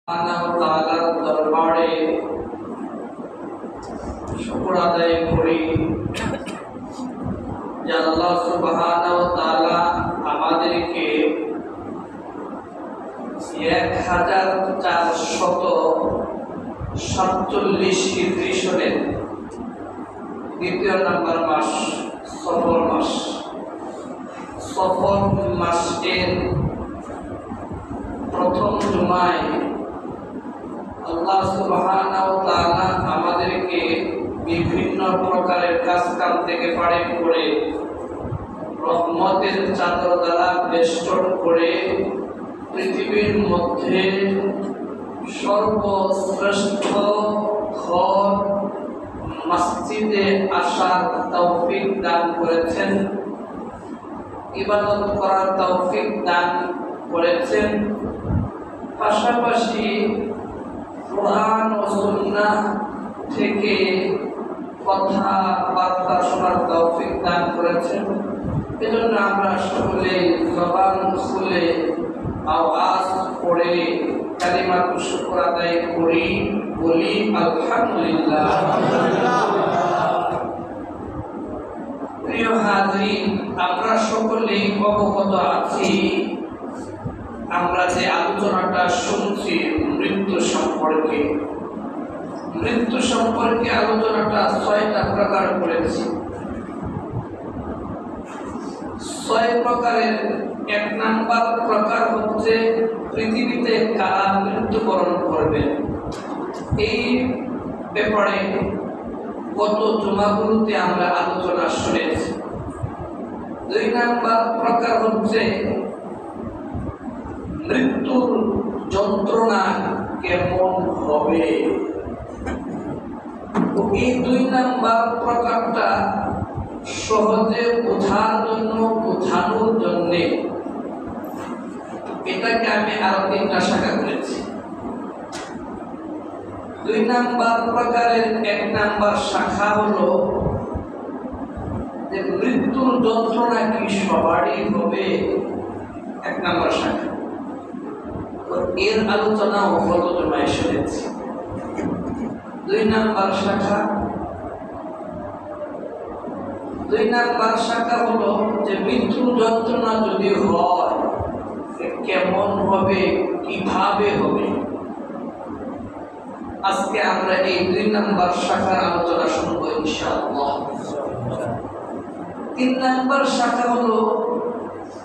তাআলার দরবারে শুকর আদায় করি যে আল্লাহ সুবহানাহু ওয়া তাআলা আমাদেরকে 1447 হিজরি সনের দ্বিতীয় নাম্বার মাস সফর মাসের প্রথম জুমায় আল্লাহ সুবহানাহু ওয়া তাআলা আমাদেরকে বিভিন্ন প্রকারের কাজ-কাম থেকে পারে করে রহমতের চাদর দ্বারা বেষ্টন করে পৃথিবীর মধ্যে সর্বশ্রেষ্ঠ ঘর মসজিদে আসার তৌফিক দান করেছেন, ইবাদত করার তৌফিক দান করেছেন, পাশাপাশি কোরআন ও সুন্নাহ থেকে কথাবার্তা শোনার তৌফিক দান করেছেন। এজন্য আমরা সকলে জবান খুলে আওয়াজ করে কালিমাতুশ শুকর আদায় করি, বলি আলহামদুলিল্লাহ। প্রিয় হাজরিন, আমরা সকলেই অবগত আছি, আমরা যে আলোচনাটা শুনছি মৃত্যু সম্পর্কে আলোচনাটা 6টা প্রকার করেছি। 6 প্রকারের 1 নাম্বার প্রকার হচ্ছে পৃথিবীতে কারা মৃত্যুবরণ করবে। এই ব্যাপারে গত জুমাগুলোতে আমরা আলোচনা শুনেছি। 2 নাম্বার প্রকার হচ্ছে মৃত্যুর যন্ত্রণা কেমন হবে। এই 2 নাম্বার প্রকারটা সহজে বোঝানোর জন্য এটাকে আমি আরো 3টা শাখা করেছি। 2 নাম্বার প্রকারের 1 নাম্বার শাখা হলো যে মৃত্যুর যন্ত্রণা কি সবারই হবে, 1 নাম্বার শাখা। এর আলোচনাও গত জুমায় শুনেছি। 2 নাম্বার শাখা হলো যে মৃত্যুর যন্ত্রণা যদি হয় কেমন হবে, কিভাবে হবে। আজকে আমরা এই 2 নাম্বার শাখার আলোচনা শুনব ইনশাআল্লাহ। 3 নাম্বার শাখা হলো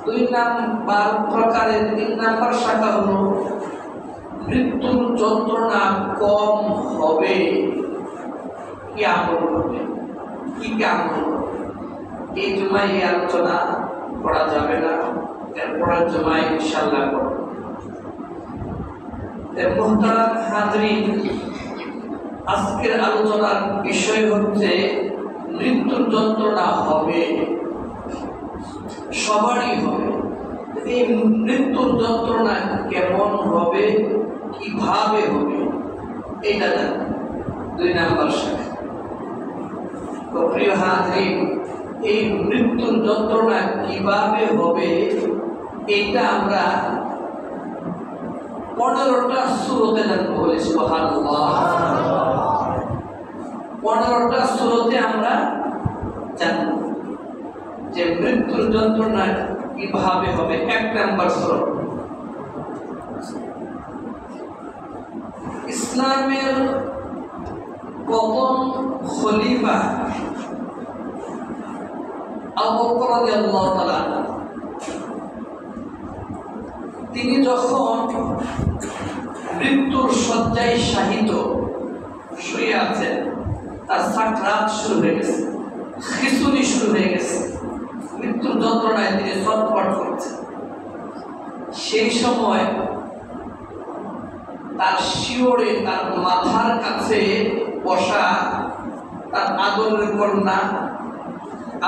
2 নাম্বার প্রকারের 3 নাম্বার শাখা হলো মৃত্যুর যন্ত্রণা কম হবে, কি আমল হবে, কি আমল হবে। এই জুমায় এই আলোচনা করা যাবে না, এরপরের জুমায় ইনশাআল্লাহ করব। মুহতারাম হাজরিন, আজকের আলোচনার বিষয় হচ্ছে মৃত্যুর যন্ত্রণা হবে, সবারই হবে। এই মৃত্যুর যন্ত্রণা কেমন হবে, কিভাবে হবে, এটা জানি 2 নাম্বার শাখা। তো প্রিয় হাজরিন, এই মৃত্যুর যন্ত্রণা কিভাবে হবে এটা আমরা 15টা সূরাতে জানবো। বলি সুবহানাল্লাহ। 15টা সূরাতে আমরা জানবো যে মৃত্যুর যন্ত্রণা কিভাবে হবে। 1 নাম্বার সূরা, ইসলামের প্রথম খলিফা আবু বকর রাদিয়াল্লাহু তাআলা, তিনি যখন মৃত্যুর শয্যায় শায়িত শুয়ে আছেন, তার সাকরাত শুরু হয়ে গেছে, খিঁচুনি শুরু হয়ে গেছে, মৃত্যুর যন্ত্রণায় তিনি ছটফট করছেন। সেই সময় তার শিওরে তার মাথার কাছে বসা তার আদরের কন্যা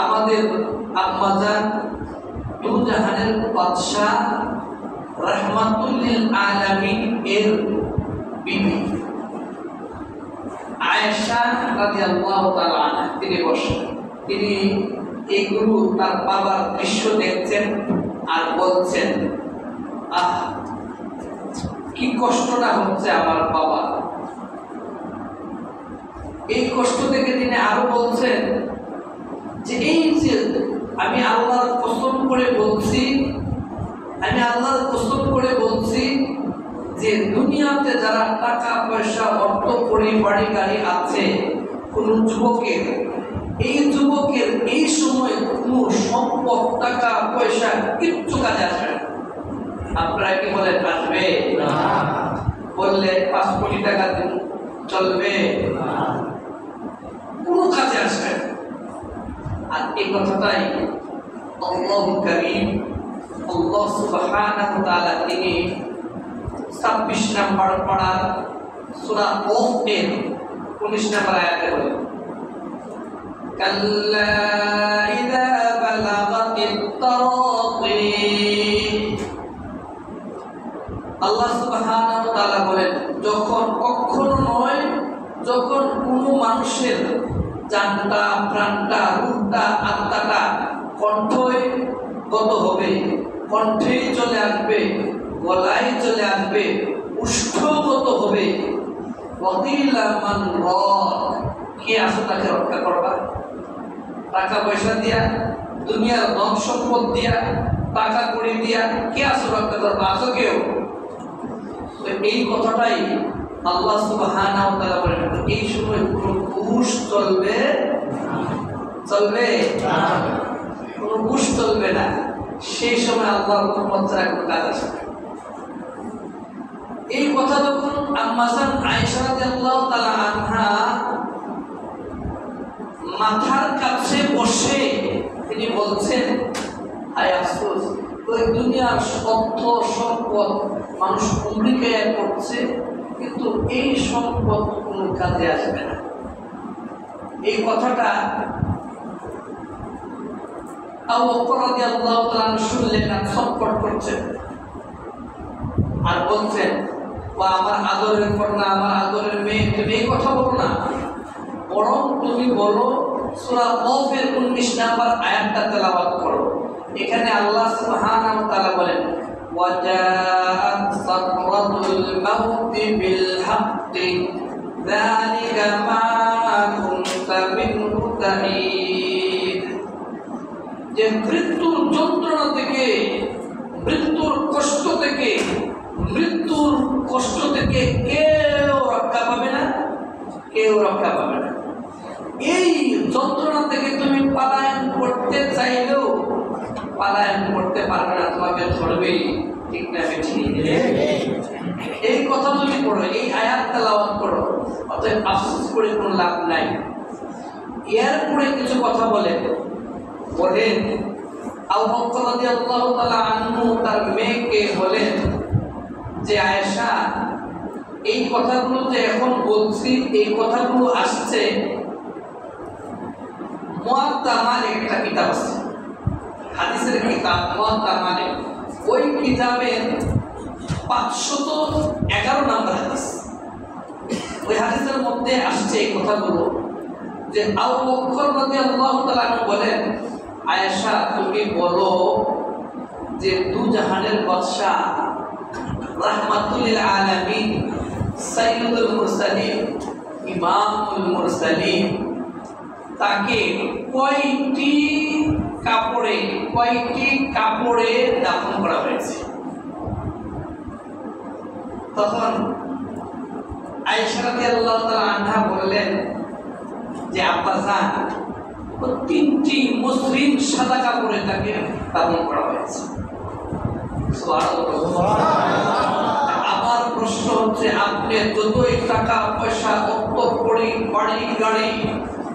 আমাদের আম্মাজান দুজাহানের বাদশাহ রাহমাতুল লিল আলামিন এর বিবি আয়েশা রাদিয়াল্লাহু তাআলা আনহা, তিনি বসেন। তিনি এইগুলো তার বাবার দৃশ্য দেখছেন আর বলছেন, আহ কি কষ্টটা হচ্ছে আমার বাবা। এই কষ্ট থেকে তিনি আরো বলছেন যে এই যে আমি আল্লাহর কসম করে বলছি, যে দুনিয়াতে যারা টাকা পয়সা অর্থ বাড়ি গাড়ি আছে কোন যুবকের, এই যুবকের এই সময় কোন সম্পদ টাকা পয়সা কিচ্ছু কাজে আসবে না। আপনারা কি বলেন আসবে? বললে 5 কোটি টাকা দিন চলবে, কোনো কাজে আসবে না। আর এই কথাটাই আল্লাহ কারীম, আল্লাহ সুবহানাহু ওয়া তাআলা তিনি 26 নম্বর পারা সূরা কফ এর 19 নম্বর আয়াতে বলেন, কাল্লা ইযা বালাগাতিত তারাকি। আল্লাহ সুবহানাহু ওয়া তাআলা বলেন, যখন কখনো নয়, যখন কোনো মানুষের জানটা প্রাণটা রূপটা আত্মাটা কণ্ঠে গত হবে, কণ্ঠেই চলে আসবে, গলায় চলে আসবে, উষ্ঠগত হবে, কে আসো তাকে রক্ষা করবা? টাকা পয়সা দিয়া, দুনিয়ার ধন সম্পদ দিয়া, টাকা কড়ি দিয়া কে আসো রক্ষা করবা? আসো কেউ? এই কথাটাই আল্লাহ সুবহানাহু ওয়া তাআলা বলেন, এই সময় কোনো ঘুষ চলবে না, কোনো ঘুষ চলবে না। সেই সময় আল্লাহর রহমত ছাড়া কোনো কাজ আসবে না। এই কথা যখন আম্মা জান আয়েশা রাদিয়াল্লাহু তাআলা আনহা মাথার কাছে বসে তিনি বলছেন, হায় আফসোস, ওই দুনিয়ার অর্থ সম্পদ মানুষ অমৃকায় করছে, কিন্তু এই সম্পদ কোনো কাজে আসবে না। এই কথাটা আবু বকর রাদিয়াল্লাহু তাআলা শুনলেন আর ছটফট করছেন আর বলছেন, ও আমার আদরের কন্যা, আমার আদরের মেয়ে, তুমি এই কথা বলো না, বরং তুমি বলো সূরা কফ এর 19 নম্বর আয়াতটা তেলাওয়াত করো। এখানে আল্লাহ সুবহানাহু ওয়া তাআলা বলেন, ওয়াজাআত সাকরাতুল মাউতি বিল হাক্কি যালিকা মা কুনতা মিনহু তাহিদ। যে মৃত্যুর যন্ত্রণা থেকে, মৃত্যুর কষ্ট থেকে, মৃত্যুর কষ্ট থেকে কেউ রক্ষা পাবে না, কেউ রক্ষা পাবে না। এই যন্ত্রণা থেকে তুমি পলায়ন করতে চাইলেও পলায়ন করতে পারবে না, তোমাকে ধরবেই। ঠিক না? এই কথা তুমি পড়ো, এই আয়াত তেলাওয়াত করো, অতএব আফসোস করে কোনো লাভ নাই। এরপরে কিছু কথা বলেন আবু বকর রাদিয়াল্লাহু তাআলা আনহু তার মেয়েকে বলেন যে, আয়েশা, এই কথাগুলো যে এখন বলছি, এই কথাগুলো আসছে মুয়াত্তা মালিক, একটা কিতাব আছে, হাদিসের কিতাব মুয়াত্তা মালিক, ওই কিতাবের 511 নম্বর হাদিস। ওই হাদিসের মধ্যে আসছে এই কথাগুলো যে আবু বকর রাদিয়াল্লাহু তাআলা বলেন, আয়েশা, তুমি বলো যে দু জাহানের বাদশা রাহমাতুল লিল আলামিন, সাইয়্যিদুল মুরসালিন, ইমামুল মুরসালিন, তাকে কয়টি কাপড়ে দাফন করা হয়েছে? তখন আয়েশা রাদিয়াল্লাহু তাআলা আনহা বললেন যে, আব্বাজান, 3টি মসৃণ সাদা কাপড়ে তাকে দাফন করা হয়েছে। আমার প্রশ্ন হচ্ছে, আপনি যতই টাকা পয়সা অর্থ কড়ি বাড়ি গাড়ি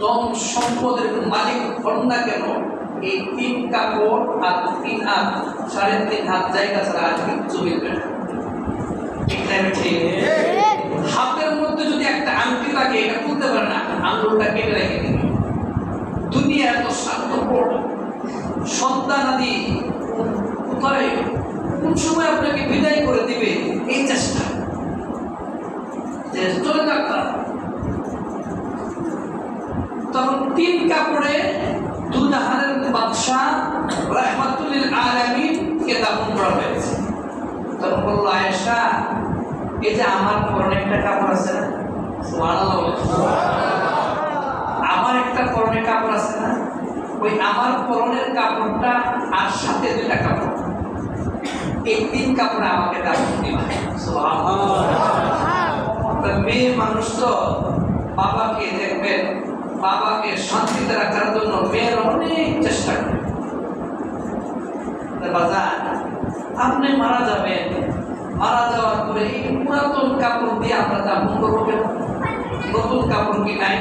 ধন সম্পদের মালিক হন না কেন, এই 3 কাপড় আর 3 হাত 3.5 হাত জায়গা ছাড়া আর কিচ্ছু মিলবে না। হাতের মধ্যে যদি একটা আংটি থাকে, এটা খুলতে পারে না, আঙুলটা কেটে রেখে দিবে। দুনিয়া এত স্বার্থপর, সন্তানাদি কোথায় কোন সময় আপনাকে বিদায় করে দিবে, এই চেষ্টা চলে যাক। তখন 3 কাপড়ে দু জাহানের বাদশা রাহমাতুল লিল আলামিন কে দাফন করা হয়েছে। তখন বলল, আয়েশা, এই যে আমার পরনে একটা কাপড় আছে না, সুবহানাল্লাহ, আমার একটা পরনে কাপড় আছে না, ওই আমার পরনের কাপড়টা আর সাথে দুইটা কাপড়, এই তিন কাপড়ে আমাকে দাফন দিবা। মেয়ে মানুষ তো বাবাকে দেখবেন, বাবাকে শান্তিতে রাখার জন্য মেয়ের অনেক চেষ্টা করে। বাজার আপনি মারা যাবেন, মারা যাওয়ার পরে এই পুরাতন কাপড় দিয়ে আমরা দাফন করবো কেন? নতুন কাপড় কি নাই?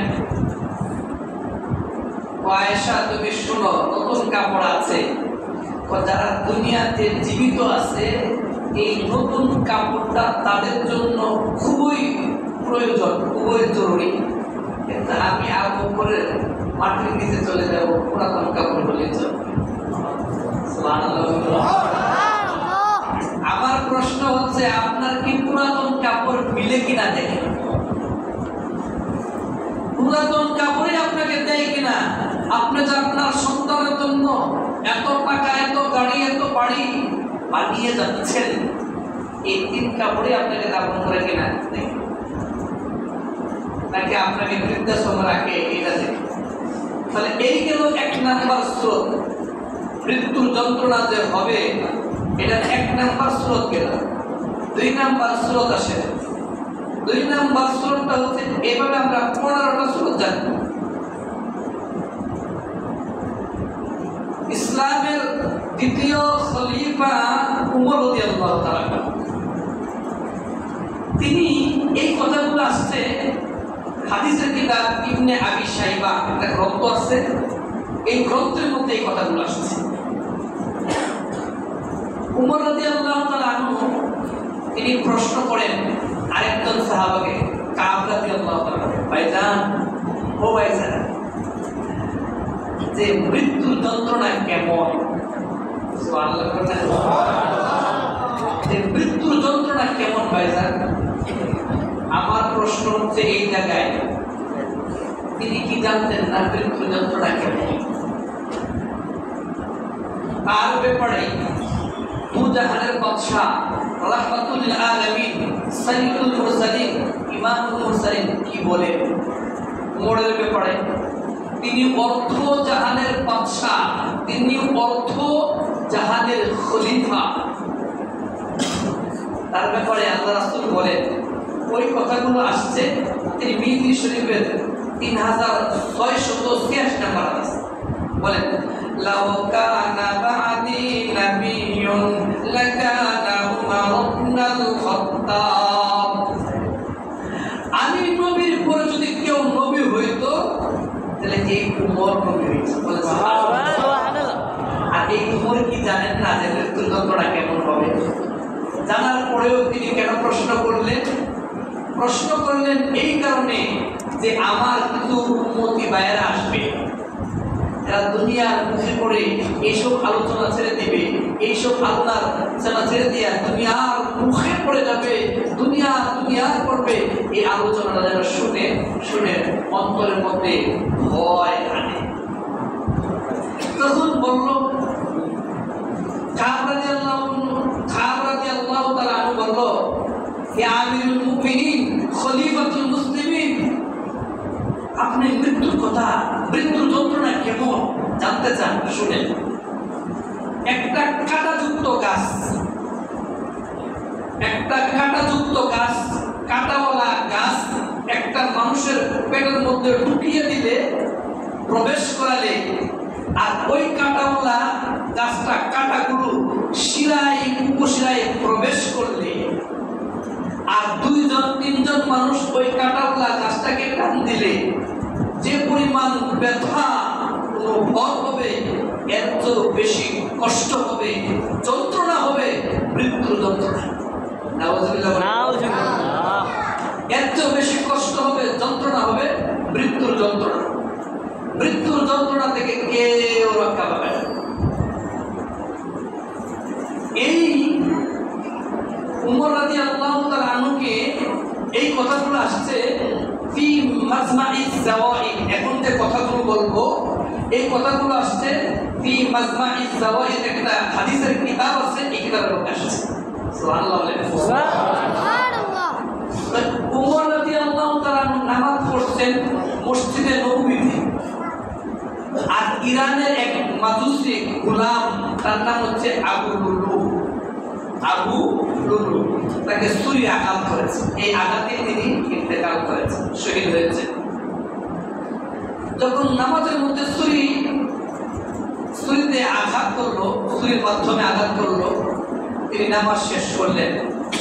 আয়েশা তুমি শুনো, নতুন কাপড় আছে। যারা দুনিয়াতে জীবিত আছে এই নতুন কাপড়টা তাদের জন্য খুবই প্রয়োজন, খুবই জরুরি। কিন্তু আমি আবু করে মাটির নিচে চলে যাব, পুরাতন কাপড় বলে চলবে। আমার প্রশ্ন হচ্ছে, আপনার কি পুরাতন কাপড় মিলে কিনা দেখেন? পুরাতন কাপড়ই আপনাকে দেয় কিনা? আপনি যে আপনার সন্তানের জন্য এত টাকা, এত গাড়ি, এত বাড়ি বানিয়ে যাচ্ছেন, এই তিন কাপড়ে আপনাকে দাফন করে কিনা দেখেন, নাকি আপনাকে বৃদ্ধাশ্রমে রাখে এটা দেখেন? তাহলে এই গেল এক নাম্বার স্রোত, মৃত্যুর যন্ত্রণা যে হবে এটা এক নাম্বার স্রোত গেল। দুই নাম্বার স্রোত আসে। দুই নাম্বার স্রোতটা হচ্ছে, এভাবে আমরা 15টা স্রোত জানবো। ইসলামের দ্বিতীয় খলিফা উমর রাদিয়াল্লাহু তাআলা, তিনি এই কথাগুলো আসছে হাদিসের কিতাব ইবনে আবি শাইবা, একটা গ্রন্থ আছে, এই গ্রন্থের মধ্যে এই কথাগুলো আসছে। উমর রাদিয়াল্লাহু তাআলা আনহু তিনি প্রশ্ন করেন আরেকজন সাহাবাকে, কাব রাদিয়াল্লাহু তাআলা, ভাইজান, ও ভাইজান, যে মৃত্যুর যন্ত্রণা কেমন? যে মৃত্যুর যন্ত্রণা কেমন ভাইজান? আমার প্রশ্ন হচ্ছে এই জায়গায়, তিনি কি জানতেন না মৃত্যুর যন্ত্রণা কেমন? তার ব্যাপারে দুজাহানের বাদশা রাহমাতুল লিল আলামিন সাইয়্যিদুল মুরসালিন ইমামুল মুরসালিন কি বলে উমরের ব্যাপারে? তিনি অর্থ জাহানের বাদশা, তিনি অর্থ জাহানের খলিফা। তার ব্যাপারে আল্লাহ রাসূল বলেন, ওই কথাগুলো আসছে তিরমিজি শরীফের 3686 নম্বর হাদিস। বলেন, লাউ কানা বাদি নাবিয়্যুন লাকানা উমর ইবনুল খাত্তাব, আমি নবীর পর যদি কেউ নবী হইতো তাহলে এই উমর নবী হইতো। সুবহানাল্লাহ। আর এই উমর কি জানেন না যে মৃত্যুর যন্ত্রণা কেমন হবে? জানার পরেও তিনি কেন প্রশ্ন করলেন? প্রশ্ন করলেন এই কারণে যে আমার কিছু উম্মতি ভাইয়েরা আসবে, এরা দুনিয়ার মুখে পড়ে এইসব আলোচনা ছেড়ে দিবে, এইসব আলোচনা ছেড়ে দিয়ে দুনিয়ার মুখে পড়ে যাবে, দুনিয়া করবে। এই আলোচনাটা যেন শুনে শুনে অন্তরের মধ্যে ভয় আনে। তখন বলল কাব রাদিয়াল্লাহু তাআলা আনহু বলল, ইয়া আমিরুল মুমিনিন খলিফাতুল মুসলিমিন, আপনি মৃত্যুর কথা, মৃত্যুর যন্ত্রণা কেমন জানতে চান? শুনেন। একটা কাঁটাযুক্ত গাছ, একটা কাঁটাযুক্ত গাছ, কাঁটাওয়ালা গাছ একটা মানুষের পেটের মধ্যে ঢুকিয়ে দিলে, প্রবেশ করালে, আর ওই কাঁটাওয়ালা গাছটা কাঁটাগুলো শিরায় উপশিরায় প্রবেশ করলে, আর 2-3 মানুষ ওই কাঁটাওয়ালা গাছটাকে টান দিলে যে পরিমাণ ব্যথা অনুভব হবে, এর চেয়ে বেশি কষ্ট হবে, যন্ত্রণা হবে মৃত্যুর যন্ত্রণা। এর চেয়ে বেশি কষ্ট হবে, যন্ত্রণা হবে মৃত্যুর যন্ত্রণা। মৃত্যুর যন্ত্রণা থেকে কেউ রক্ষা পাবে না। এই উমর রাদিয়াল্লাহু তাআলা আনহুকে এই কথাগুলো আসছে ফি মাজমাইজ জাওয়াইদ। এখন যে কথাগুলো বলবো এই কথাগুলো আসছে ফি মাজমাইজ জাওয়াইদ, একটা হাদিসের কিতাব আছে, এই কিতাবের মধ্যে আসছে। সুবহানাল্লাহ। উমর রাদিয়াল্লাহু তাআলা নামাজ পড়ছেন মসজিদে নববীতে, আর ইরানের এক মাজুসি গোলাম, তার নাম হচ্ছে আবু লুলু। আবু লুলু তাকে ছুরি আঘাত করেছে, এই আঘাতে তিনি ইন্তেকাল করেছেন, শহীদ হয়েছেন। যখন নামাজের মধ্যে ছুরিতে আঘাত করলো, ছুরির মাধ্যমে আঘাত করলো, তিনি নামাজ শেষ করলেন।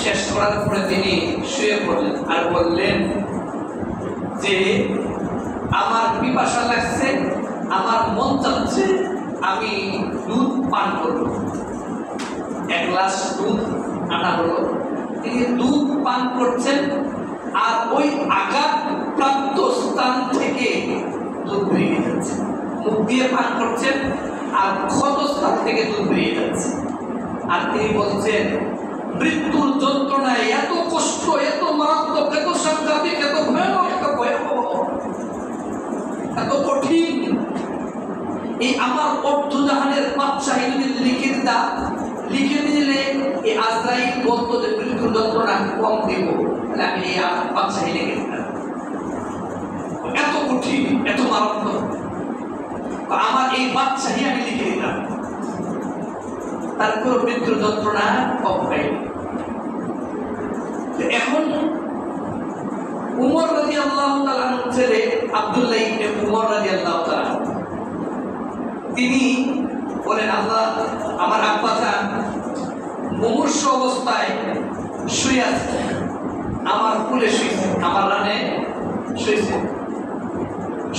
শেষ করার পরে তিনি শুয়ে পড়লেন আর বললেন যে আমার পিপাসা লাগছে, আমার মন চাচ্ছে আমি দুধ পান করব। এক গ্লাস দুধ আনা হলো, তিনি দুধ পান করছেন, আর ওই আঘাত প্রাপ্ত স্থান থেকে দুধ বেরিয়ে যাচ্ছে। মুখ দিয়ে পান করছেন আর ক্ষত স্থান থেকে দুধ বেরিয়ে যাচ্ছে। আর তিনি বলছেন মৃত্যুর যন্ত্রণায় এত কষ্ট, এত মারাত্মক, এত সাংঘাতিক, এত ভয়ানক, এত ভয়াবহ, এত কঠিন, এই আমার অর্ধজাহানের বাদশাহী যদি লিখে দিলে এই আজরাইল বলতো যে মৃত্যুর যন্ত্রণা কম দেব, তাহলে আমি এই বাদশাহী লিখে দিতাম। এত কঠিন, এত মারাত্মক, আমার এই বাদশাহী আমি লিখে দিতাম, তারপর মৃত্যুর যন্ত্রণা কম হয়। এখন উমর রাদিয়াল্লাহু তাআলার ছেলে আব্দুল্লাহ ইবনে উমর রাদিয়াল্লাহু তাআলা তিনি বলেন, আল্লাহ, আমার আব্বা জান মুমূর্ষ অবস্থায় শুয়ে আছে, আমার কোলে শুয়েছে, আমার রানে শুয়েছে।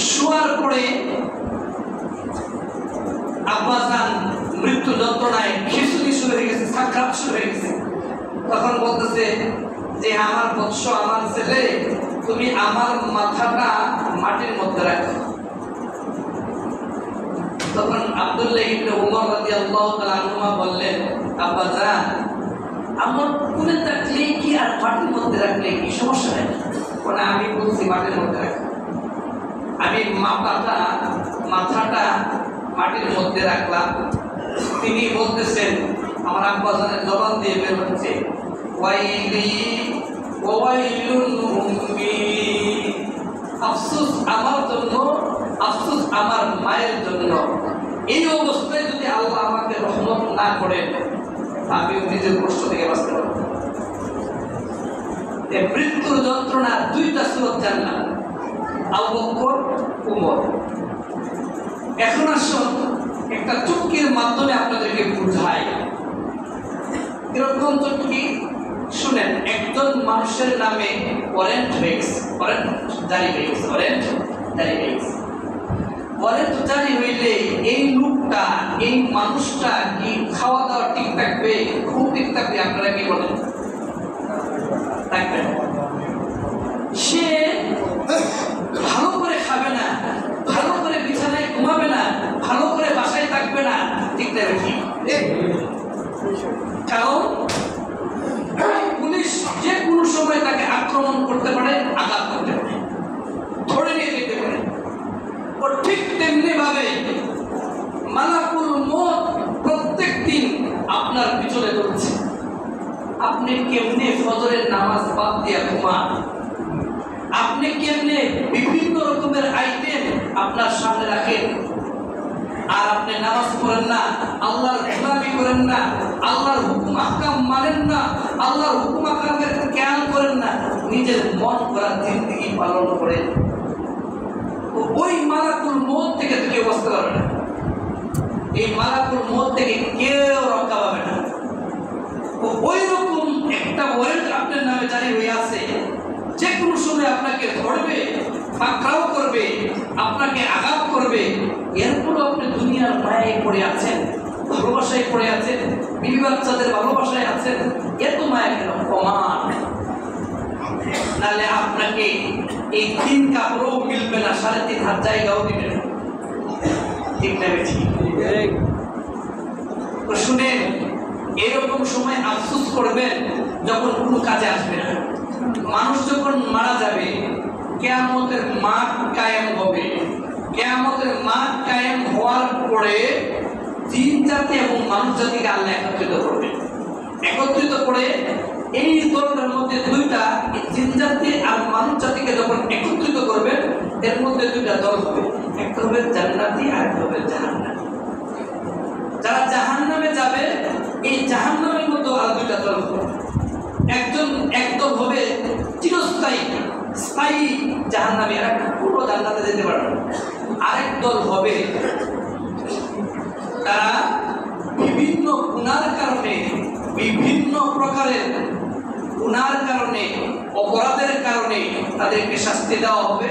শোয়ার পরে আব্বা জান মৃত্যু যন্ত্রণায় খিচুড়ি শুরু হয়ে গেছে, সাকরাত শুরু হয়ে গেছে। তখন বলতেছে যে আমার বৎস, আমার ছেলে, তুমি আমার মাথাটা মাটির মধ্যে রাখো। তখন আব্দুল্লাহ ইবনে উমর রাদিয়াল্লাহু তাআলা আনহুমা বললেন, আব্বা জান, আমার কোলে থাকলে কি আর মাটির মধ্যে রাখলে কি সমস্যা নেই? বলে, আমি বলছি মাটির মধ্যে রাখো। আমি মাথাটা মাটির মধ্যে রাখলাম। তিনি বলতেছেন, আমার আব্বা জানের জবান দিয়ে বের হচ্ছে, ওয়াইলি ওয়াইলুন উম্মি, আফসোস আমার জন্য, আফসোস আমার মায়ের জন্য। এই অবস্থায় যদি আল্লাহ আমাকে রহমত না করেন, আমিও নিজের কষ্ট থেকে বাঁচতে পারব। মৃত্যুর যন্ত্রণার দুইটা সুরত জানলাম, আবু বকর, উমর। এখন আসুন একটা চুটকির মাধ্যমে আপনাদেরকে বুঝাই। এরকম চুটকি শুনেন, একজন মানুষের নামে ওয়ারেন্ট জারি হইলে এই লোকটা, এই মানুষটা কি খাওয়া দাওয়া ঠিক থাকবে, খুব ঠিক থাকবে? আপনারা কি বলেন? থাকবে। সে ভালো করে খাবে না, ভালো করে বিছানায় ঘুমাবে না, ভালো করে বাসায় থাকবে না, ঠিক থাকবে কি? কারণ পুলিশ যে কোনো সময় তাকে আক্রমণ করতে পারে, আঘাত করতে পারে, ধরে নিয়ে যেতে পারে। ও ঠিক তেমনি ভাবে মালাকুল মউত প্রত্যেক দিন আপনার পিছনে চলছে। আপনি কেমনে ফজরের নামাজ বাদ দিয়ে ঘুমান? আপনি কেমনে বিভিন্ন রকমের আইটেম আপনার সামনে রাখেন, আর আপনি নামাজ পড়েন না, আল্লাহর গোলামি করেন না, আল্লাহর হুকুম আহকাম মানেন না, আল্লাহর হুকুম আহকামের খেয়াল করেন না, নিজের মন করা জিন্দেগি পালন করেন। ওই মালাকুল মউত থেকে কেউ বাঁচতে পারবে না। এই মালাকুল মউত থেকে কেউ রক্ষা পাবে না। ওই রকম একটা ওয়ারেন্ট আপনার নামে জারি হয়ে আছে, যে কোনো সময় আপনাকে ধরবে, পাকড়াও করবে, আপনাকে আঘাত করবে। এরপরও আপনি দুনিয়ার মায়ায় পড়ে আছেন, ভালোবাসায় পড়ে আছেন, বিবি বাচ্চাদের ভালোবাসায় আছেন। এত মায়া কেন? প্রমাণ। নাহলে আপনাকে এই 3 কাপড়ও মিলবে না, 3.5 হাত জায়গাও দিবে না। ঠিক না? ঠিক। শুনেন, এরকম সময় আফসোস করবেন যখন কোনো কাজে আসবে না। মানুষ যখন মারা যাবে, কিয়ামতের মাঠ কায়েম হবে। কিয়ামতের মাঠ কায়েম হওয়ার পরে জিন জাতি এবং মানুষ জাতিকে আল্লাহ একত্রিত করবে। একত্রিত করে এই দলটার মধ্যে দুইটা, জিন জাতি আর মানুষ জাতিকে যখন একত্রিত করবেন এর মধ্যে দুইটা দল হবে, একটা হবে জান্নাতি আর একটা হবে জাহান্নামী। যারা জাহান্নামে যাবে এই জাহান্নামের মধ্যে আর দুইটা দল হবে। একদল হবে চিরস্থায়ী স্থায়ী জাহান্নামী, এরা পুরো জান্নাতে যেতে পারবে। আরেক দল হবে তারা বিভিন্ন গুনার কারণে, বিভিন্ন প্রকারের গুনার কারণে, অপরাধের কারণে তাদেরকে শাস্তি দেওয়া হবে।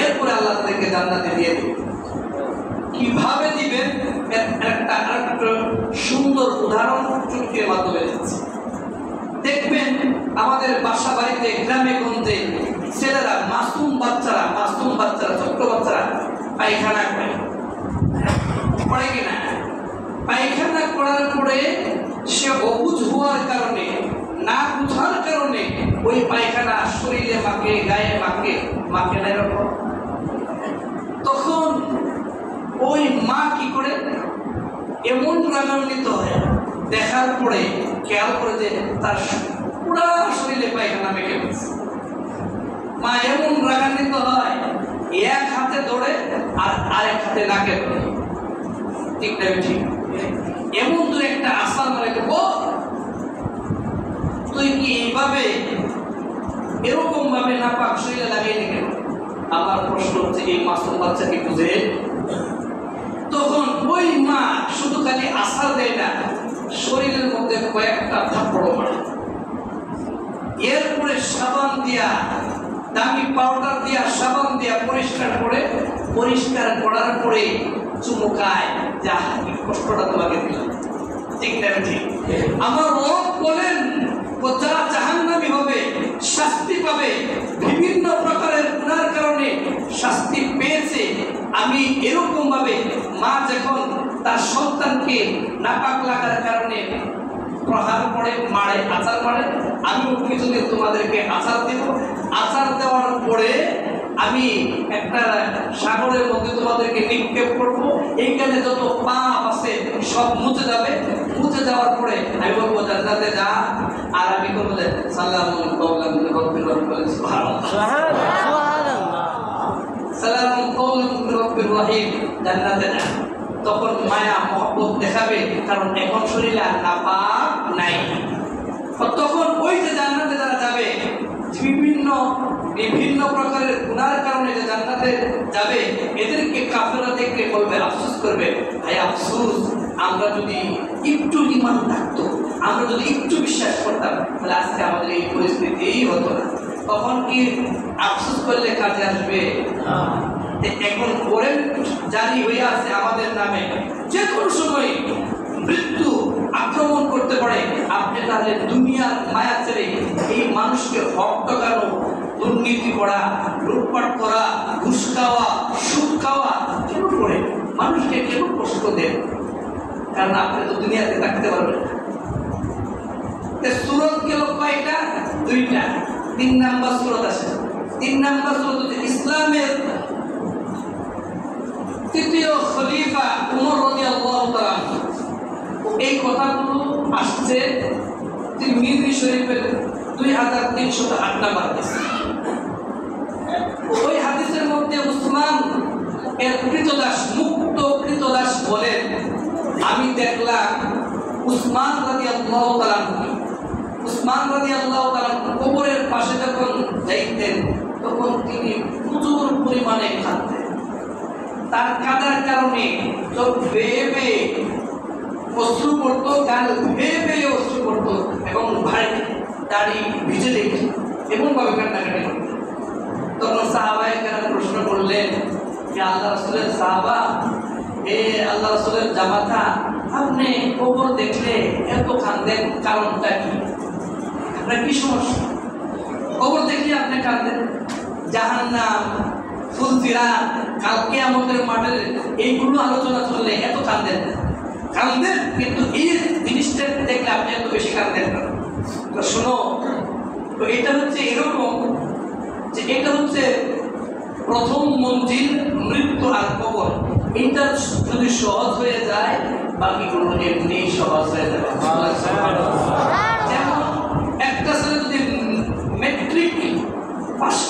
এরপরে আল্লাহ তাদেরকে জান্নাতে দিয়ে দেবে। কিভাবে দিবেন একটা সুন্দর উদাহরণ চুক্তির মাধ্যমে দিচ্ছে। দেখবেন আমাদের বাসা বাড়িতে, গ্রামে গঞ্জে ছেলেরা, মাসুম বাচ্চারা, ছোট্ট বাচ্চারা পায়খানা করে কিনা? পায়খানা করার পরে সে অবুঝ হওয়ার কারণে, না বুঝার কারণে ওই পায়খানা শরীরে মাখে, গায়ে মাখে না এরকম। তখন ওই মা কি করে? এমন রাগান্বিত হয় দেখার পরে, খেয়াল করে যে তার পুরা শরীরে পায়খানা মেখে গেছে। মা এমন রাগান্বিত হয়, এক হাতে ধরে আর আরেক হাতে নাকে ধরে। ঠিক না? ঠিক। এমন তুই একটা আশা মানে তুই কি এইভাবে এরকম ভাবে না পাক শরীরে লাগিয়ে নিয়ে গেল? আমার প্রশ্ন হচ্ছে, এই মাসুম বাচ্চা কি বুঝে? তখন ওই মা শুধু খালি আশা দেয় না, শরীরের মধ্যে কয়েকটা থাপ্পড় মারে। এরপরে সাবান দিয়া, দামি পাউডার দিয়া, সাবান দিয়া পরিষ্কার করার পরে চুমুকায়, যা কষ্টটা তোমাকে দিলাম। ঠিক না? ঠিক। আমার রব বলেন, যারা জাহান্নামী হবে, শাস্তি পাবে, বিভিন্ন প্রকারের গুনার কারণে শাস্তি পেয়েছে। আমি এরকম ভাবে, মা যখন তার সন্তানকে নাপাক লাগার কারণে প্রহার করে, মারে, আচার মারে, আমিও কিছুদিন তোমাদেরকে আচার দেব। আচার দেওয়ার পরে আমি একটা সাগরের মধ্যে তোমাদেরকে নিক্ষেপ করবো। এইখানে যত পাপ আছে সব মুছে যাবে। মুছে যাওয়ার পরে আমি বলবো জান্নাতে যা, আর আমি বলবো যে সালামুন কওলান মির রাব্বির রহিম। সালামুন কওলান মির রাব্বির রহিম, জান্নাতে যা। তখন মায়া মহব্বত দেখাবে, কারণ এখন শরীরে আর নাপাক নাই। তখন ওই যে জান্নাতে যারা যাবে, বিভিন্ন প্রকারের গুনার কারণে যে জান্নাতে যাবে, এদেরকে কাফেররা দেখতে বলবে, আফসোস করবে, হায় আফসোস, আমরা যদি একটু ঈমান থাকতো, আমরা যদি একটু বিশ্বাস করতাম, তাহলে আজকে আমাদের এই পরিস্থিতিই হতো না। তখন কি আফসোস করলে কাজে আসবে? এখন ওয়ারেন্ট জারি হয়ে আছে আমাদের নামে, যে কোনো সময় মৃত্যু আক্রমণ করতে পারে। আপনি তাহলে দুনিয়ার মায়া ছেড়ে এই মানুষকে হক টাকানো, দুর্নীতি করা, লুটপাট করা, ঘুষ খাওয়া, সুদ খাওয়া কেন করে? মানুষকে কেন কষ্ট দেন? কারণ আপনি তো দুনিয়াতে থাকতে পারবেন না। সূরত গেল কয়টা? দুইটা। 3 নাম্বার সূরত আছে। 3 নাম্বার সূরত হচ্ছে ইসলামের তৃতীয় খলিফা উমর রাদিয়াল্লাহু তাআলা। এই কথাগুলো আসছে তিরমিজি শরীফের 2308 নাম্বার হাদিস। ওই হাদিসের মধ্যে উসমান এর কৃতদাস, মুক্ত কৃতদাস বলেন, আমি দেখলাম উসমান রাদিয়াল্লাহু তাআলা কবরের পাশে যখন যাইতেন, তখন তিনি প্রচুর পরিমাণে কাঁদতেন। তার কাঁদার কারণে চোখ বেয়ে বেয়ে অশ্রু পড়তো, গাল বেয়ে বেয়ে অশ্রু পড়তো, এবং দাড়ি ভিজে যেত, এমনভাবে কান্নাকাটি করতেন। তখন সাহাবায়ে কেরাম প্রশ্ন করলেন যে আল্লাহ রাসূলের সাহাবা, এ আল্লাহ রাসূলের জামাতা, আপনি কবর দেখলে এত কাঁদেন, কারণটা কি? আপনার কি সমস্যা? কবর দেখলে আপনি কাঁদেন? জাহান্নাম, ফুলসিরাত, কাল কিয়ামতের মাঠের এইগুলো আলোচনা চললে এত কাঁদেন? কিন্তু এই জিনিসটা দেখলে আপনি এত বেশি কাঁদেন না। তো শোনো, তো এটা হচ্ছে এরকম যে এটা হচ্ছে প্রথম মঞ্জিল, মৃত্যু আর কবর। এটা যদি সহজ হয়ে যায়, বাকিগুলো এমনি সহজ হয়ে যাবে। যেমন একটা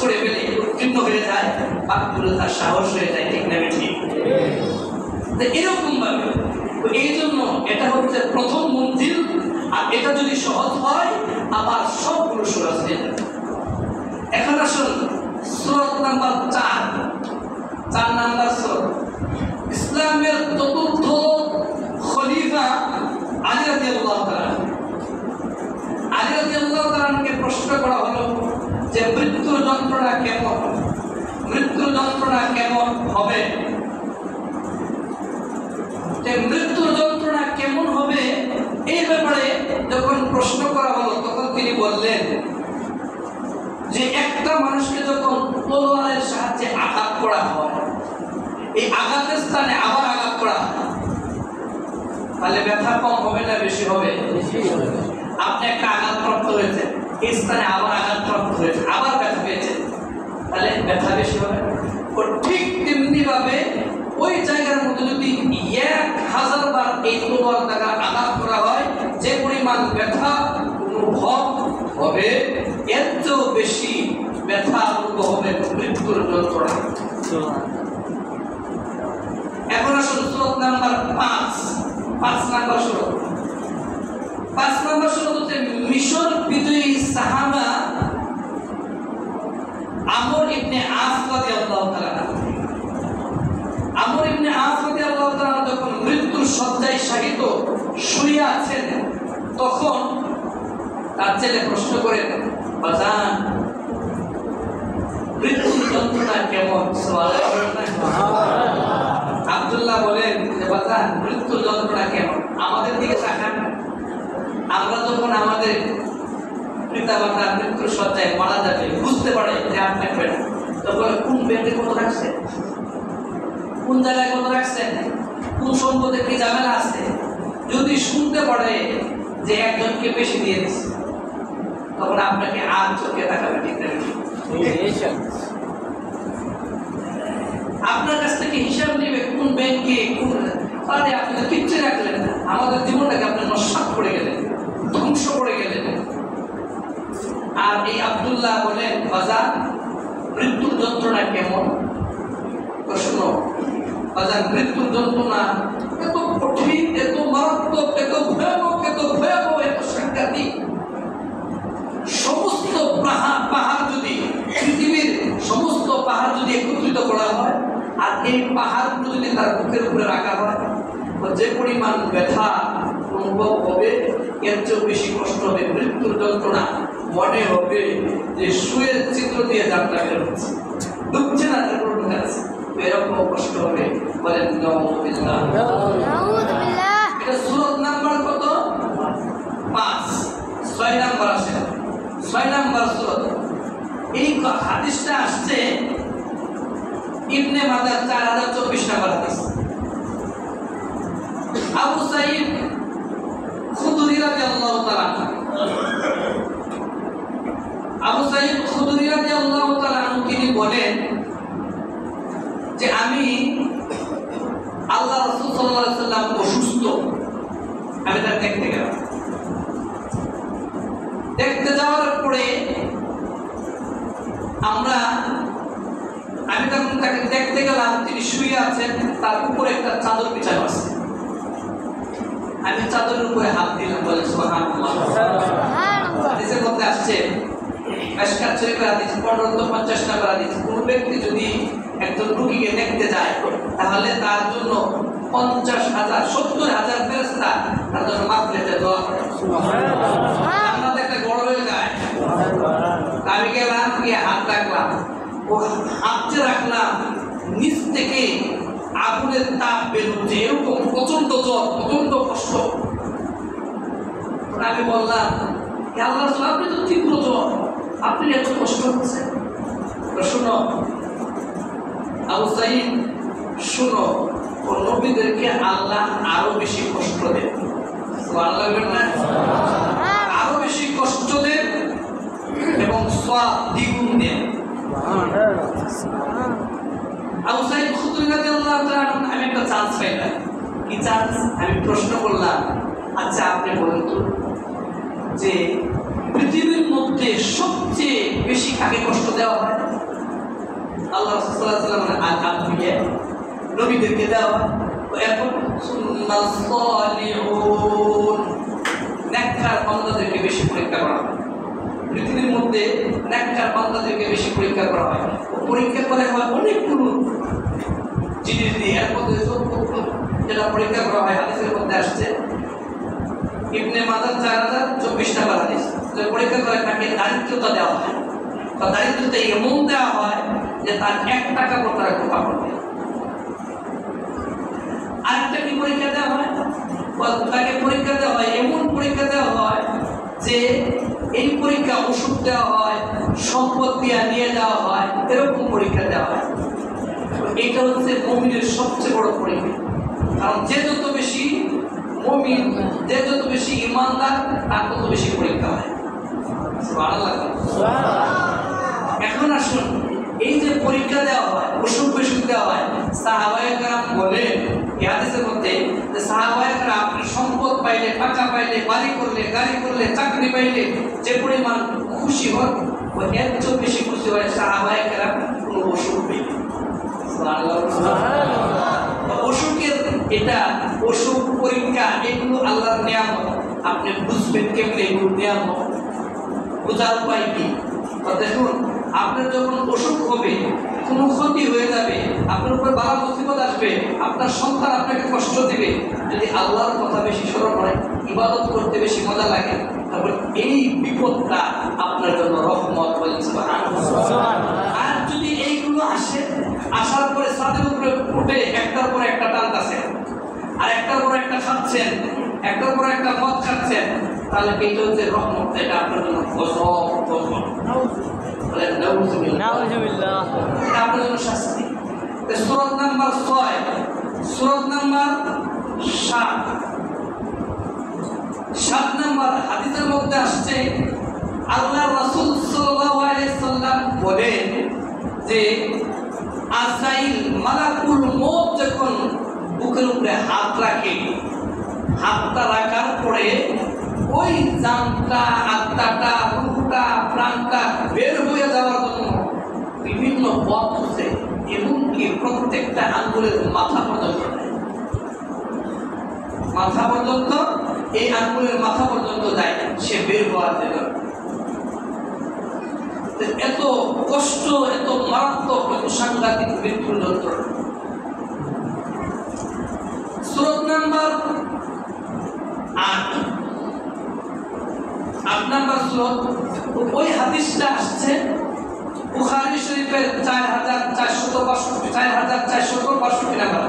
করে ফেলে, উত্তীর্ণ হয়ে যায়, বাকিগুলো তার সাহস হয়ে যায়। ঠিক না ঠিক? এরকম ভাবে এই জন্য এটা হচ্ছে প্রথম মঞ্জিল। আর এটা যদি সহজ হয় আবার সবগুলো সহজ হয়ে যাবে। এখন আসুন সূরা নাম্বার 4 নাম্বার সূরা। ইসলামের চতুর্থ খলিফা আলী রাদিয়াল্লাহু তাআলা, আলী রাদিয়াল্লাহু তাআলাকে প্রশ্ন করা হলো যে মৃত্যুর যন্ত্রণা কেমন, মৃত্যুর যন্ত্রণা কেমন হবে, মৃত্যুর যন্ত্রণা কেমন হবে এই ব্যাপারে যখন প্রশ্ন করা হলো তখন তিনি বললেন যে একটা মানুষকে যখন তলোয়ারের সাহায্যে আঘাত করা হয়, এই আঘাতের স্থানে আবার আঘাত করা তাহলে ব্যথা কম হবে না বেশি হবে? আপনি একটা আঘাতপ্রাপ্ত হয়েছে, এই স্থানে আবার আঘাতপ্রাপ্ত হয়েছে, আবার ব্যথা পেয়েছে, তাহলে ব্যথা বেশি হবে। ও ঠিক তেমনি ভাবে ওই জায়গার মধ্যে যদি 1000 বার এই তলোয়ার দ্বারা আঘাত করা হয়, যে পরিমাণ ব্যথা অনুভব হবে এর চেয়েও বেশি ব্যথা অনুভব হবে মৃত্যুর যন্ত্রণা। এখন আসুন সূরা নাম্বার 5 নাম্বার সূরা। 5 নাম্বার সূরা হচ্ছে মিশর বিজয়ী সাহাবা আমর ইবনে আস রাদিয়াল্লাহু তাআলা। আমর ইবনে আস রাদিয়াল্লাহু তাআলা যখন মৃত্যুর শয্যায় শায়িত শুয়ে আছেন তখন তার ছেলে প্রশ্ন করেন, বাজান মৃত্যুর যন্ত্রণা কেমন? আব্দুল্লাহ বলেন যে বাজান মৃত্যুর যন্ত্রণা কেমন? আমাদের দিকে তাকান, আমরা যখন আমাদের পিতামাতা মৃত্যুর শয্যায় মারা যাবে বুঝতে পারে যে আপনি তখন কোন বেডে কত রাখছেন, কোন জায়গায় কত রাখছেন, কোন সম্পদে কি ঝামেলা আছে, যদি শুনতে পারে যে একজনকে বেশি দিয়ে দিচ্ছে তখন আপনাকে আর চোখে তাকাবে। ঠিক না? আপনার কাছ থেকে হিসাব নেবে কোন ব্যাংকে কোন, আরে আপনি তো কিচ্ছু রাখলেন না, আমাদের জীবনটাকে আপনি নস্বাত করে গেলেন, ধ্বংস করে গেলেন। আর এই আব্দুল্লাহ বলেন, বাজার মৃত্যুর যন্ত্রণা কেমন? প্রশ্ন, বাজার মৃত্যুর যন্ত্রণা এত কঠিন, এত মারাত্মক, এত ভয়ানক, এত ভয়াবহ, এত সাংঘাতিক। সমস্ত পাহাড় যদি, পৃথিবীর সমস্ত পাহাড় যদি একত্রিত করা হয় আর এই পাহাড়গুলো যদি তার বুকের উপরে রাখা হয়, যে পরিমাণ ব্যথা অনুভব হবে এর চেয়েও বেশি কষ্ট হবে। মৃত্যুর যন্ত্রণা মনে হবে যে সুয়ের চিত্র দিয়ে যাত্রা বেরোচ্ছে, ঢুকছে না, তারপর ঢুকে আছে, এরকম কষ্ট হবে। বলেন নাউযুবিল্লাহ। এটা সূরা নাম্বার কত? 5। 6 নাম্বার আসে, 6 নাম্বার সূরা। এই হাদিসটা আসছে ইবনে মাজাহ 4024 নাম্বার হাদিস। আবু সাঈদ খুদরি রাদিয়াল্লাহু তাআলা, আবু সাঈদ খুদরি রাদিয়াল্লাহু তাআলা তিনি বলেন যে আমি আল্লাহ রাসূল সাল্লাল্লাহু আলাইহি ওয়াসাল্লাম অসুস্থ, আমি তাকে দেখতে গেলাম। দেখতে যাওয়ার পরে আমি তখন তাকে দেখতে গেলাম, তিনি শুয়ে আছেন, তার উপরে একটা চাদর বিছানো আছে। আমি চাদরের উপরে হাত দিলাম, বলে সুবহানাল্লাহ। হাদিসের মধ্যে আসছে, মিশকাত শরীফের হাদিস 1550 নাম্বার হাদিস, কোন ব্যক্তি যদি একজন রোগীকে দেখতে যায় তাহলে তার জন্য 50,000 70,000 ফেরেশতা তার জন্য মাগফিরাতের দোয়া করে। সুবহানাল্লাহ। আমরা দেখতে বড় হয়ে যায়। আমি গেলাম, গিয়ে হাত রাখলাম, ও হাতে রাখলাম, নিচ থেকে আগুনের তাপ বেরোচ্ছে, এরকম প্রচন্ড জ্বর, প্রচন্ড কষ্ট। আমি বললাম, আল্লাহ রাসূল আপনি তো তীব্র জ্বর, আপনি এত কষ্ট হচ্ছে? শোনো আবু সাঈদ, শোনো, ও নবীদেরকে আল্লাহ আরো বেশি কষ্ট দেন। সুবহানাল্লাহ। আরো বেশি কষ্ট দেন এবং সওয়াব দ্বিগুণ দেন। আবু সাঈদ খুদরি রাদিয়াল্লাহু তাআলা, আমি একটা চান্স পাইলাম। কি চান্স? আমি প্রশ্ন করলাম, আচ্ছা আপনি বলুন তো যে পৃথিবীর মধ্যে সবচেয়ে বেশি কাকে কষ্ট দেওয়া হয়? আল্লাহ রাসূলুল্লাহ সাল্লাল্লাহু আলাইহি ওয়াসাল্লাম আল-আনবিয়া নবীদেরকে দেওয়া। এখন সুন্নাস সালিহুন নেককার বান্দাদেরকে বেশি পরীক্ষা করা হয়। পৃথিবীর মধ্যে নেককার বান্দাদেরকে বেশি পরীক্ষা করা হয়। পরীক্ষা করা হয় অনেকগুলো জিনিস দিয়ে। এর মধ্যে যেটা পরীক্ষা করা হয় হাদিসের মধ্যে আসছে, ইবনে মাজাহ 4024 নম্বর হাদিস, যে পরীক্ষা করে তাকে দারিদ্রতা দেওয়া হয়। তো দারিদ্রতা এমন দেওয়া হয় যে তার 1 টাকা পর্যন্ত রাখতে পারবে না। আরেকটা কি পরীক্ষা দেওয়া হয়? তাকে পরীক্ষা দেওয়া হয়, এমন পরীক্ষা দেওয়া হয় যে এই পরীক্ষা ওষুধ দেওয়া হয়, সম্পদ দিয়ে নিয়ে যাওয়া হয়, এরকম পরীক্ষা দেওয়া হয়। এটা হচ্ছে মুমিনের সবচেয়ে বড় পরীক্ষা। কারণ যে যত বেশি মুমিন, যে যত বেশি ঈমানদার, তার তত বেশি পরীক্ষা হয়। সুবহানাল্লাহ। এখন আসুন, এই যে পরীক্ষা দেওয়া হয়, ওষুধ দেওয়া হয়, সাহাবায়ে কেরাম বলে এই হাদিসের মধ্যে যে সাহাবায়ে কেরাম আপনি সম্পদ পাইলে, টাকা পাইলে, বাড়ি করলে, গাড়ি করলে, চাকরি পাইলে যে পরিমাণ খুশি হন, ওই এর চেয়ে বেশি খুশি হয় সাহাবায়ে কেরাম কোনো ওষুধ পেলে। অসুখের এটা অসুখ পরীক্ষা, এগুলো আল্লাহর নিয়ামত। আপনি বুঝবেন কেমনে এগুলো নিয়ামত, বোঝার উপায় কি? দেখুন, আপনার যখন অসুখ হবে, কোনো ক্ষতি হয়ে যাবে, আপনার উপর বালা মুসিবত আসবে, আপনার সন্তান আপনাকে কষ্ট দিবে, যদি আল্লাহর কথা বেশি স্মরণ হয়, ইবাদত করতে বেশি মজা লাগে, তারপর এই বিপদটা আপনার জন্য রহমত। বলেন সুবহানাল্লাহ। আর যদি এইগুলো আসে, আসার পরে ছাদের উপরে উঠে একটার পর একটা টানতেছেন, আর একটার পর একটা খাচ্ছেন, একটার পর একটা মদ খাচ্ছেন, তাহলে এটা হচ্ছে রহমত, এটা আপনার জন্য গজব। বলেন নাউযুবিল্লাহ। এটা আপনার জন্য শাস্তি। সূরা নাম্বার 6, সূরা নাম্বার 7 নম্বর হাদিসের মধ্যে আসছে, আল্লাহ রাসূল সাল্লাল্লাহু আলাইহি সাল্লাম বলেন যে আসাইল মালাকুল মউত যখন বুকের উপরে হাত রাখে, হাতটা রাখার পরে ওই জানটা, আত্মাটা, রূহটা, প্রাণটা বের হয়ে যাওয়ার জন্য বিভিন্ন পথ আছে, এমনকি প্রত্যেকটা আঙ্গুলের মাথা পর্যন্ত, মাথা পর্যন্ত, এই আঙ্গুলের মাথা পর্যন্ত যায় সে বের হওয়ার জন্য। এত কষ্ট, এত মারাত্মক, এত সাংঘাতিক মৃত্যুর যন্ত্রণা। সূরা নাম্বার 8 নাম্বার সূরা, ওই হাদিসটা আসছে বুখারী শরীফের 4462 নম্বর।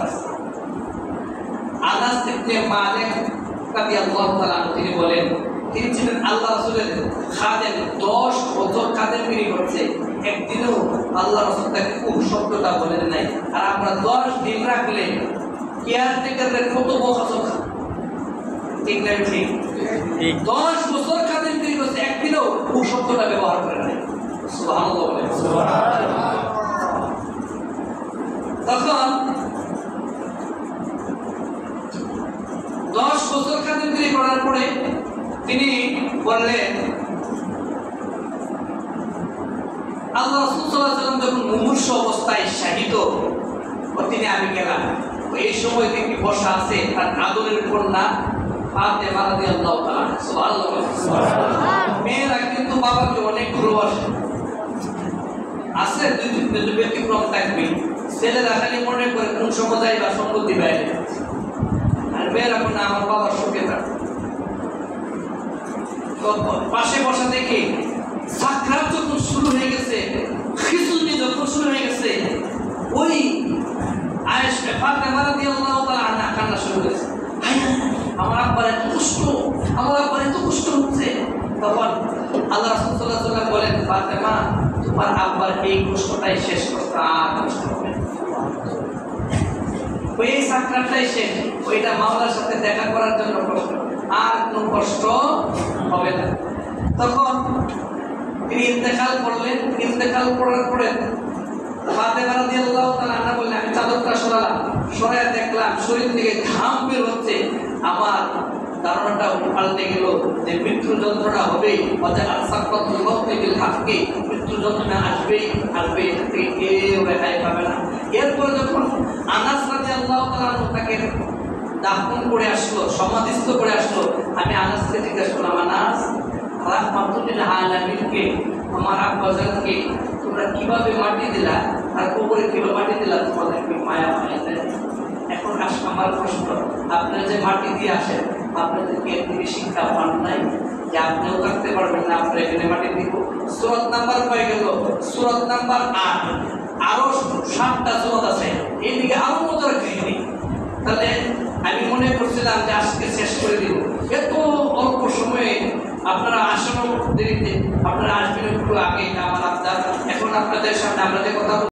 আনাস ইবনে মালিক রাদিয়াল্লাহু তাআলা তিনি বলেন, তিনি ছিলেন আল্লাহ রাসূলের খাদেম, 10 বছর খাদেমগিরি করছে, একদিনও আল্লাহ রাসূল তাকে খুব শব্দটা বলেন নাই। আর আমরা 10 দিন রাখলে কেয়ারটেকারের কত বছর, ঠিক না? ঠিক 10 বছর খাদেমগিরি করছে, একদিনও খুব শব্দটা ব্যবহার করে নাই। সুবহানাল্লাহ বলেন। তখন 10 বছর খাদেমগিরি করার পরে তিনি বললেন, আল্লাহ রাসূল সাল্লাল্লাহু আলাইহি ওয়াসাল্লাম যখন মুমূর্ষু অবস্থায় শাহিদ, তিনি আমি গেলাম, এই সময় তিনি বসা আছে তার আদরের কন্যা ফাতেমা রাদিয়াল্লাহু তাআলা। সুবহানাল্লাহ। মেয়েরা কিন্তু বাবাকে অনেক ভালোবাসে, আছে দুই ব্যতিক্রম থাকবে। ছেলেরা খালি মনে করে কোন সময় যাইবা সম্পত্তি পাইলে, আর মেয়েরা কোনো আমার বাবার সুখে থাকে। পাশে বসা দেখে সাকরাত যখন শুরু হয়ে গেছে, খিচুড়ি যখন শুরু হয়ে গেছে, ওই আয়েশা ফাতেমা রাদিয়াল্লাহু তাআলা আনহা কান্না শুরু করেছে, আমার আব্বার এত কষ্ট, আমার আব্বার এত কষ্ট হচ্ছে। তখন আল্লাহ রাসূল সাল্লাল্লাহু আলাইহি ওয়াসাল্লাম বলেন, ফাতেমা তোমার আব্বার এই কষ্টটাই শেষ, কষ্ট আর কষ্ট হবে না। ওই সাকরাতটাই শেষ, ওইটা মাওলার সাথে দেখা করার জন্য কষ্ট, আর কোনো কষ্ট হবে না। তখন তিনি ইন্তেকাল করলেন। ইন্তেকাল করার পরে ফাতেমা রাদিয়াল্লাহু তাআলা আনহা বললেন, আমি চাদরটা সরালাম, সরাইয়া দেখলাম শরীর থেকে ঘাম বের হচ্ছে, আমার ধারণাটা পাল্টে গেল যে মৃত্যু যন্ত্রণা হবে, মৃত্যু যন্ত্রণা আসবেই আসবে, এটা থেকে কেউ রেহাই পাবে না। এরপরে যখন আনাস রাদিয়াল্লাহু তাআলা তাকে দাফন করে আসলো, সমাধিস্থ করে আসলো, আমি আনাসকে জিজ্ঞাসা করলাম, আনাস, রাহমাতুল আলামিনকে, আমার আব্বাজানকে তোমরা কিভাবে মাটি দিলা, আর কবরে কিভাবে মাটি দিলা, তোমাদের কি মায়া মায়া দেয়? এখন আসলে আমার প্রশ্ন, আপনারা যে মাটি দিয়ে আসেন, আপনাদেরকে এর থেকে শিক্ষা পান নাই যে আপনিও থাকতে পারবেন না, আপনারা এখানে মাটি দিব? সূরা নাম্বার হয়ে গেল, সূরা নাম্বার 8, আরো 7টা সূরা আছে, এইদিকে আরো মজার কাহিনী। তাহলে আমি মনে করছিলাম যে আজকে শেষ করে দিব, এত অল্প সময়ে আপনারা আসানোর দেরিতে আপনারা আসবেন একটু আগে, এটা আমার আবদার। এখন আপনাদের সামনে আমরা যে কথা